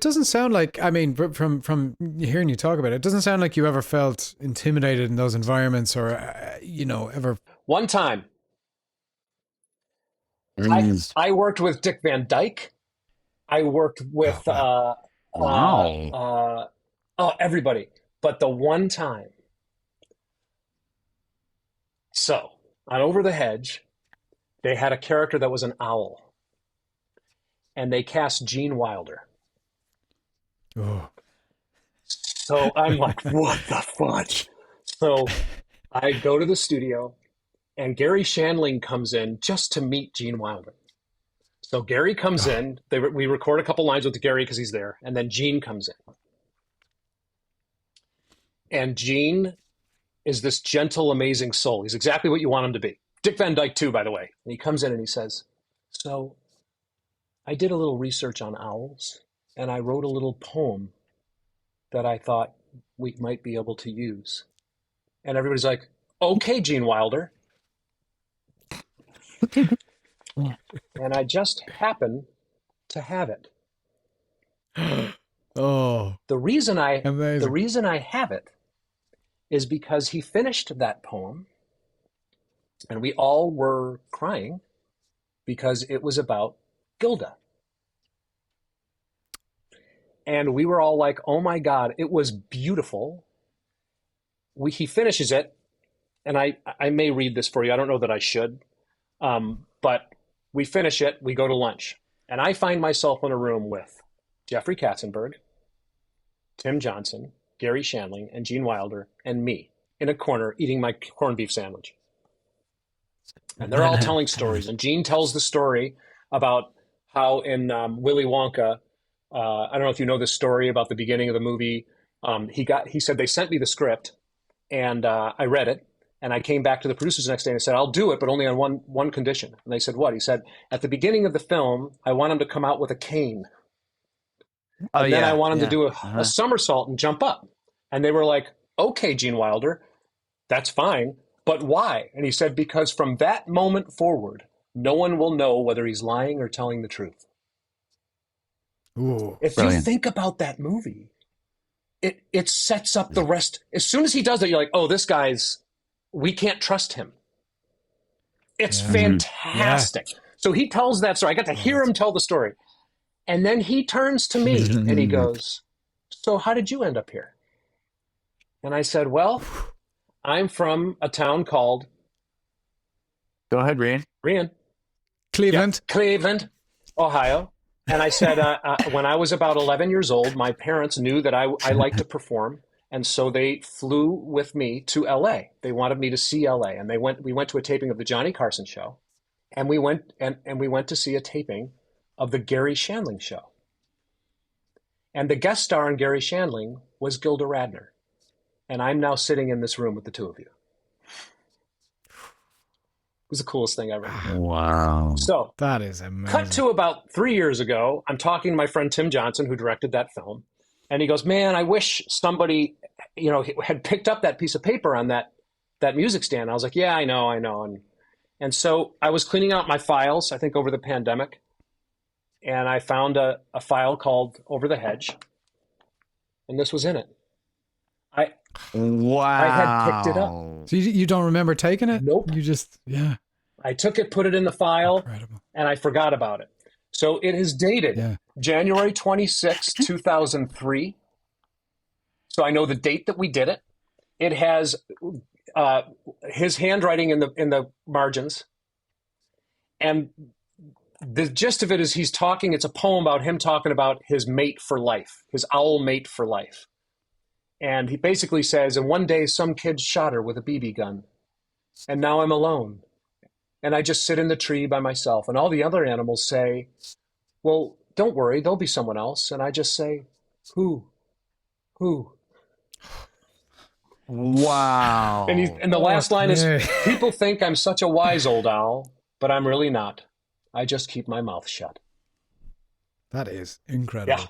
doesn't sound like, I mean, from hearing you talk about it, it doesn't sound like you ever felt intimidated in those environments or, ever. One time, Mm. I worked with Dick Van Dyke. I worked Oh, with wow. Wow. everybody. But the one time, so on Over the Hedge, they had a character that was an owl, and they cast Gene Wilder. Oh. So I'm like, what the fudge? So I go to the studio, and Gary Shandling comes in just to meet Gene Wilder. So Gary comes Oh. in. We record a couple lines with Gary because he's there, and then Gene comes in. And Gene is this gentle, amazing soul. He's exactly what you want him to be. Dick Van Dyke too, by the way. And he comes in and he says, so I did a little research on owls, and I wrote a little poem that I thought we might be able to use. And everybody's like, okay, Gene Wilder. And I just happen to have it. Oh, The reason amazing. I have it is because he finished that poem, and we all were crying because it was about Gilda. And we were all like, oh my God, it was beautiful. He finishes it, and I may read this for you. I don't know that I should. But we finish it, we go to lunch. And I find myself in a room with Jeffrey Katzenberg, Tim Johnson, Gary Shandling, and Gene Wilder, and me in a corner eating my corned beef sandwich. And they're all telling stories. And Gene tells the story about how in Willy Wonka, I don't know if you know this story about the beginning of the movie. He said they sent me the script, and I read it, and I came back to the producers the next day and I said, I'll do it, but only on one condition. And they said, what? He said, at the beginning of the film, I want him to come out with a cane. Oh And then I yeah, want him to yeah. do a Uh-huh. somersault and jump up. And they were like, okay, Gene Wilder, that's fine. But why? And he said, because from that moment forward, no one will know whether he's lying or telling the truth. Ooh. If you Brilliant. think about that movie, it sets up the rest. As soon as he does that, you're like, oh, we can't trust him. It's Yeah. fantastic. So he tells that story. I got to hear him tell the story. And then he turns to me and he goes, so how did you end up here? And I said, well, I'm from a town called Go ahead, Rian. Cleveland. Cleveland, Ohio. And I said, when I was about 11 years old, my parents knew that I liked to perform. And so they flew with me to LA. They wanted me to see LA. And we went to a taping of the Johnny Carson show. And we went to see a taping of the Gary Shandling show. And the guest star in Gary Shandling was Gilda Radner. And I'm now sitting in this room with the two of you. It was the coolest thing ever. Wow. So That is amazing. cut to about 3 years ago, I'm talking to my friend Tim Johnson, who directed that film. And he goes, man, I wish somebody, had picked up that piece of paper on that music stand. I was like, yeah, I know. And so I was cleaning out my files, I think over the pandemic. And I found a file called Over the Hedge. And this was in it. Wow. I had picked it up. So you don't remember taking it? Nope. You just, yeah. I took it, put it in the file, Incredible. and I forgot about it. So it is dated Yeah. January 26, 2003. So I know the date that we did it. It has his handwriting in the margins. And the gist of it is it's a poem about him talking about his mate for life, his owl mate for life. And he basically says, and one day some kid shot her with a BB gun. And now I'm alone. And I just sit in the tree by myself. And all the other animals say, well, don't worry, there'll be someone else. And I just say, who? Wow. And the last line is, Okay. people think I'm such a wise old owl, but I'm really not. I just keep my mouth shut. That is incredible. Yeah.